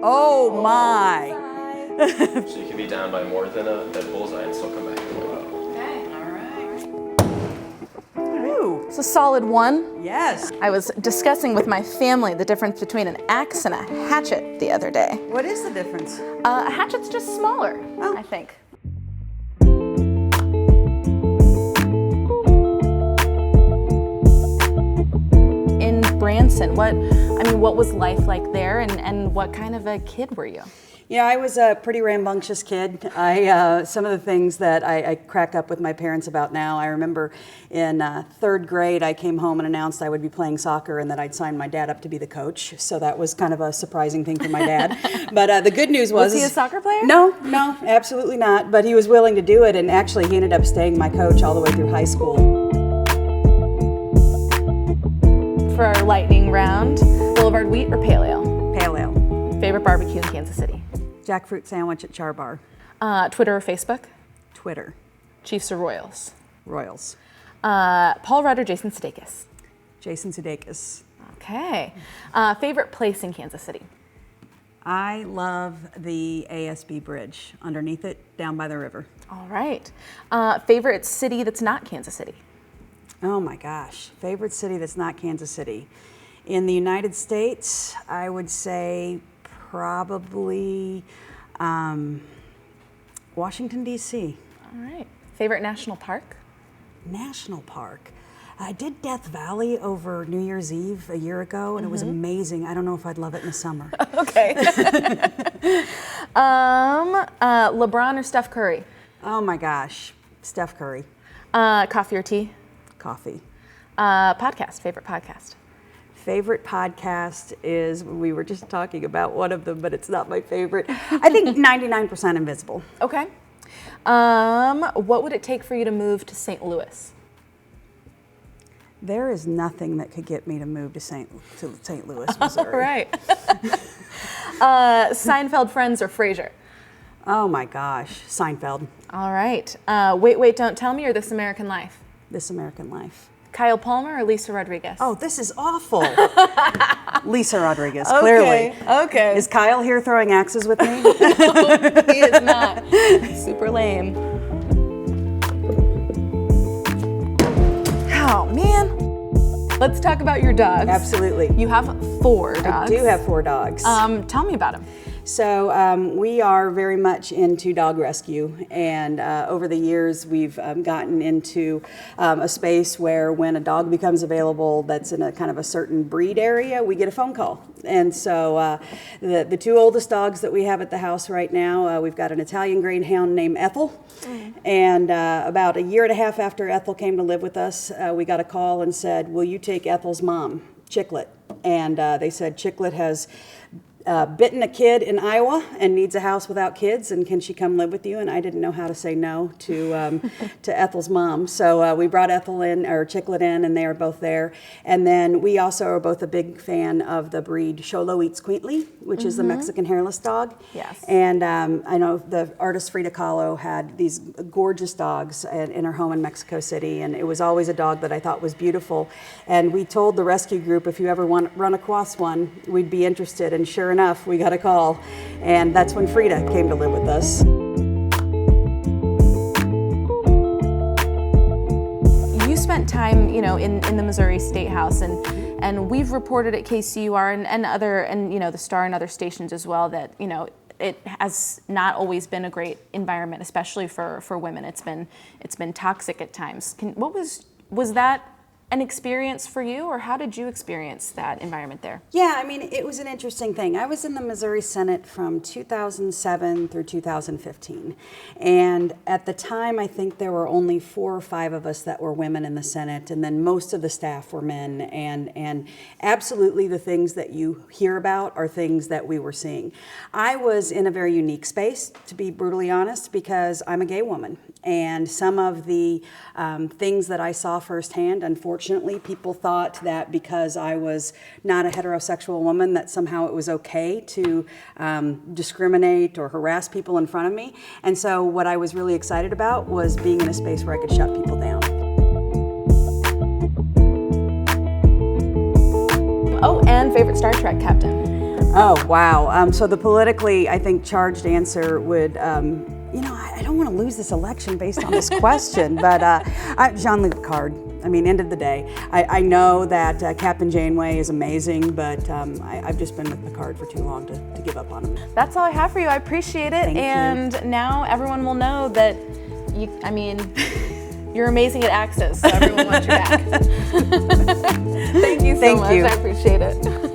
Oh my. So you can be down by more than a Bullseye and still come back and win. Okay, all right. Ooh. It's a solid 1. Yes. I was discussing with my family the difference between an axe and a hatchet the other day. What is the difference? A hatchet's just smaller, Oh. I think. In Branson, what was life like there, and what kind of a kid were you? Yeah, I was a pretty rambunctious kid. Some of the things that I crack up with my parents about now, I remember in 3rd grade, I came home and announced I would be playing soccer and that I'd signed my dad up to be the coach. So that was kind of a surprising thing for my dad. But the good news Was he a soccer player? No, absolutely not. But he was willing to do it, and actually he ended up staying my coach all the way through high school. For our lightning round, Boulevard wheat or pale ale? Pale ale. Favorite barbecue in Kansas City? Jackfruit sandwich at Char Bar. Twitter or Facebook? Twitter. Chiefs or Royals? Royals. Paul Rudd or Jason Sudeikis? Jason Sudeikis. Okay. Favorite place in Kansas City? I love the ASB Bridge. Underneath it, down by the river. All right. Favorite city that's not Kansas City? Oh my gosh. Favorite city that's not Kansas City. In the United States, I would say probably Washington, D.C. All right. Favorite national park? National Park. I did Death Valley over New Year's Eve a year ago, and it was amazing. I don't know if I'd love it in the summer. Okay. LeBron or Steph Curry? Oh my gosh. Steph Curry. Coffee or tea? Coffee. Podcast. Favorite podcast? Favorite podcast is, we were just talking about one of them, but it's not my favorite. I think 99% Invisible. Okay. What would it take for you to move to St. Louis? There is nothing that could get me to move to St. Louis, Missouri. Right. Seinfeld, Friends, or Frasier? Oh my gosh, Seinfeld. All right. Wait, Wait, Don't Tell Me or This American Life? This American Life. Kyle Palmer or Lisa Rodriguez? Oh, this is awful. Lisa Rodriguez, clearly. Okay. Is Kyle here throwing axes with me? He is not. Super lame. Oh, man. Let's talk about your dogs. Absolutely. You have 4 dogs. I do have 4 dogs. Tell me about them. So we are very much into dog rescue, and over the years we've gotten into a space where when a dog becomes available that's in a kind of a certain breed area, we get a phone call. And so the 2 oldest dogs that we have at the house right now, we've got an Italian Greyhound named Ethel, and about a year and a half after Ethel came to live with us, we got a call and said, will you take Ethel's mom, Chicklet? And they said Chicklet has bitten a kid in Iowa and needs a house without kids, and can she come live with you? And I didn't know how to say no to Ethel's mom. So we brought Ethel in, or Chicklet in, and they are both there. And then we also are both a big fan of the breed Xolo Eats Quaintly, which is the Mexican hairless dog. Yes. And I know the artist Frida Kahlo had these gorgeous dogs in her home in Mexico City, and it was always a dog that I thought was beautiful. And we told the rescue group, if you ever run across one, we'd be interested. And sure enough, we got a call, and that's when Frida came to live with us. You spent time, in the Missouri State House, and we've reported at KCUR and the Star and other stations as well that it has not always been a great environment, especially for women. It's been toxic at times. Was that an experience for you, or how did you experience that environment there? Yeah, I mean, it was an interesting thing. I was in the Missouri Senate from 2007 through 2015. And at the time, I think there were only 4 or 5 of us that were women in the Senate, and then most of the staff were men. And absolutely the things that you hear about are things that we were seeing. I was in a very unique space, to be brutally honest, because I'm a gay woman. And some of the things that I saw firsthand, unfortunately, people thought that because I was not a heterosexual woman that somehow it was okay to discriminate or harass people in front of me. And so what I was really excited about was being in a space where I could shut people down. Oh, and favorite Star Trek captain? Oh, wow. So the politically, I think, charged answer would, I don't want to lose this election based on this question, but Jean-Luc Picard. I mean, end of the day, I know that Captain Janeway is amazing, but I've just been with Picard for too long to give up on him. That's all I have for you. I appreciate it. Thank you. And now everyone will know that you're amazing at access, so everyone wants you back. Thank you so much. Thank you. I appreciate it.